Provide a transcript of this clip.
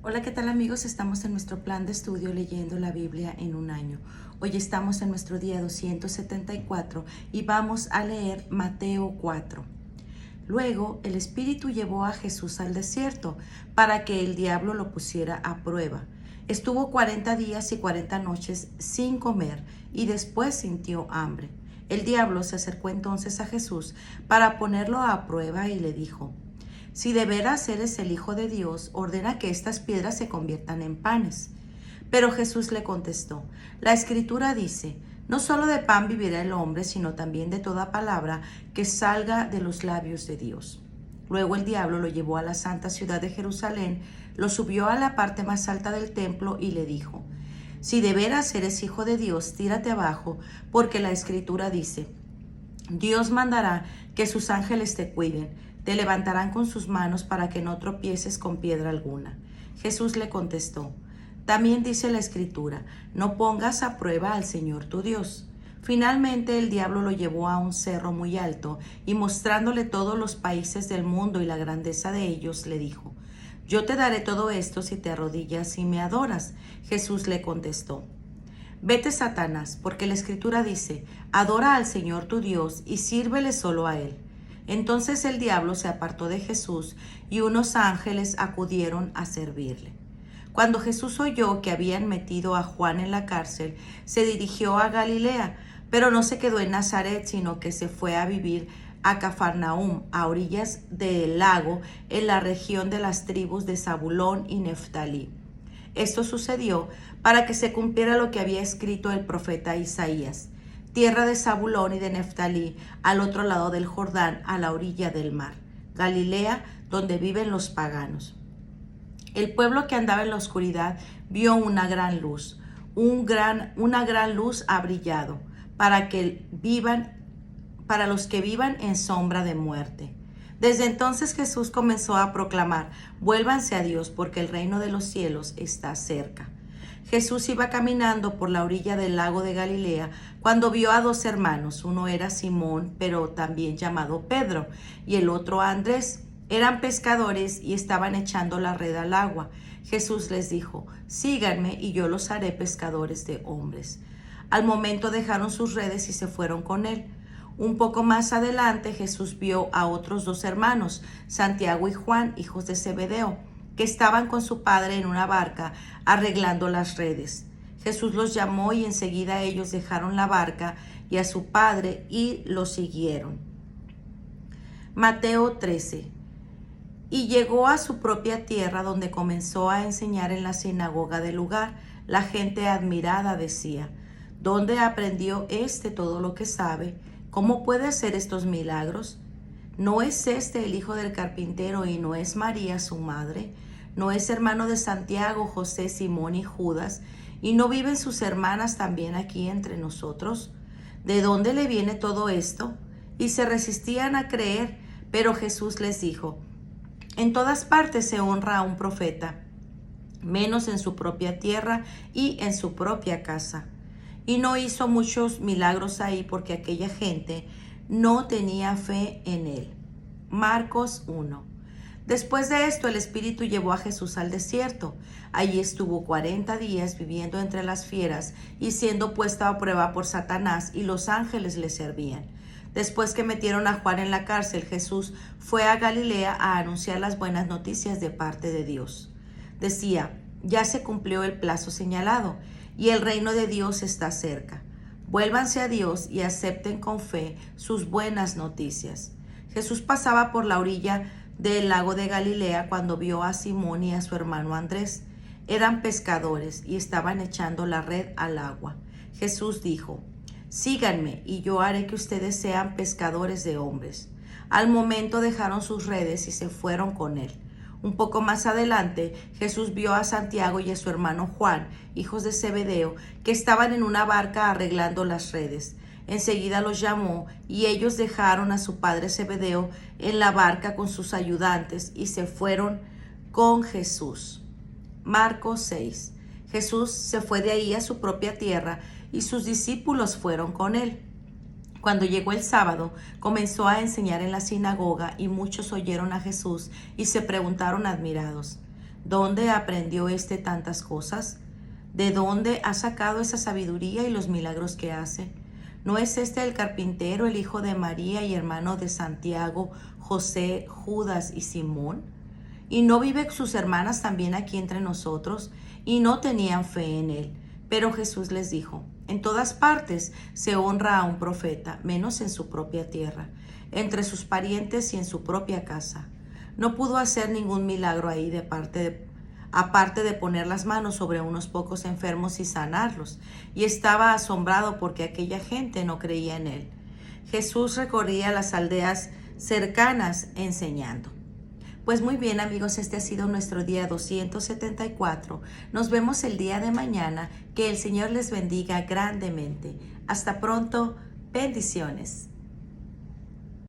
Hola, ¿qué tal amigos? Estamos en nuestro plan de estudio leyendo la Biblia en un año. Hoy estamos en nuestro día 274 y vamos a leer Mateo 4. Luego el Espíritu llevó a Jesús al desierto para que el diablo lo pusiera a prueba. Estuvo 40 días y 40 noches sin comer y después sintió hambre. El diablo se acercó entonces a Jesús para ponerlo a prueba y le dijo: Si de veras eres el Hijo de Dios, ordena que estas piedras se conviertan en panes. Pero Jesús le contestó: La Escritura dice, no solo de pan vivirá el hombre, sino también de toda palabra que salga de los labios de Dios. Luego el diablo lo llevó a la santa ciudad de Jerusalén, lo subió a la parte más alta del templo y le dijo: Si de veras eres Hijo de Dios, tírate abajo, porque la Escritura dice, Dios mandará que sus ángeles te cuiden, te levantarán con sus manos para que no tropieces con piedra alguna. Jesús le contestó: También dice la Escritura, no pongas a prueba al Señor tu Dios. Finalmente el diablo lo llevó a un cerro muy alto y mostrándole todos los países del mundo y la grandeza de ellos, le dijo: Yo te daré todo esto si te arrodillas y me adoras. Jesús le contestó: Vete, Satanás, porque la Escritura dice, adora al Señor tu Dios y sírvele solo a Él. Entonces el diablo se apartó de Jesús y unos ángeles acudieron a servirle. Cuando Jesús oyó que habían metido a Juan en la cárcel, se dirigió a Galilea, pero no se quedó en Nazaret, sino que se fue a vivir a Cafarnaúm, a orillas del lago, en la región de las tribus de Zabulón y Neftalí. Esto sucedió para que se cumpliera lo que había escrito el profeta Isaías: tierra de Zabulón y de Neftalí, al otro lado del Jordán, a la orilla del mar, Galilea, donde viven los paganos. El pueblo que andaba en la oscuridad vio una gran luz. Una gran luz ha brillado para los que vivan en sombra de muerte. Desde entonces Jesús comenzó a proclamar: Vuélvanse a Dios, porque el reino de los cielos está cerca. Jesús iba caminando por la orilla del lago de Galilea cuando vio a dos hermanos. Uno era Simón, pero también llamado Pedro, y el otro Andrés. Eran pescadores y estaban echando la red al agua. Jesús les dijo: Síganme y yo los haré pescadores de hombres. Al momento dejaron sus redes y se fueron con él. Un poco más adelante Jesús vio a otros dos hermanos, Santiago y Juan, hijos de Zebedeo, que estaban con su padre en una barca arreglando las redes. Jesús los llamó y enseguida ellos dejaron la barca y a su padre y lo siguieron. Mateo 13. Y llegó a su propia tierra, donde comenzó a enseñar en la sinagoga del lugar. La gente admirada decía: ¿Dónde aprendió todo lo que sabe? ¿Cómo puede hacer estos milagros? ¿No es el hijo del carpintero y no es María su madre? ¿No es hermano de Santiago, José, Simón y Judas? ¿Y no viven sus hermanas también aquí entre nosotros? ¿De dónde le viene todo esto? Y se resistían a creer, pero Jesús les dijo: En todas partes se honra a un profeta, menos en su propia tierra y en su propia casa. Y no hizo muchos milagros ahí porque aquella gente no tenía fe en él. Marcos 1. Después de esto, el Espíritu llevó a Jesús al desierto. Allí estuvo 40 días viviendo entre las fieras y siendo puesto a prueba por Satanás, y los ángeles le servían. Después que metieron a Juan en la cárcel, Jesús fue a Galilea a anunciar las buenas noticias de parte de Dios. Decía: Ya se cumplió el plazo señalado y el reino de Dios está cerca. Vuélvanse a Dios y acepten con fe sus buenas noticias. Jesús pasaba por la orilla del lago de Galilea cuando vio a Simón y a su hermano Andrés. Eran pescadores y estaban echando la red al agua. Jesús dijo: Síganme y yo haré que ustedes sean pescadores de hombres. Al momento dejaron sus redes y se fueron con él. Un poco más adelante, Jesús vio a Santiago y a su hermano Juan, hijos de Zebedeo, que estaban en una barca arreglando las redes. Enseguida los llamó y ellos dejaron a su padre Zebedeo en la barca con sus ayudantes y se fueron con Jesús. Marcos 6. Jesús se fue de ahí a su propia tierra y sus discípulos fueron con él. Cuando llegó el sábado, comenzó a enseñar en la sinagoga y muchos oyeron a Jesús y se preguntaron admirados: ¿Dónde aprendió tantas cosas? ¿De dónde ha sacado esa sabiduría y los milagros que hace? ¿No es el carpintero, el hijo de María y hermano de Santiago, José, Judas y Simón? ¿Y no viven sus hermanas también aquí entre nosotros? Y no tenían fe en él. Pero Jesús les dijo: en todas partes se honra a un profeta, menos en su propia tierra, entre sus parientes y en su propia casa. No pudo hacer ningún milagro ahí aparte de poner las manos sobre unos pocos enfermos y sanarlos, y estaba asombrado porque aquella gente no creía en él. Jesús recorría las aldeas cercanas enseñando. Pues muy bien, amigos, este ha sido nuestro día 274. Nos vemos el día de mañana. Que el Señor les bendiga grandemente. Hasta pronto. Bendiciones.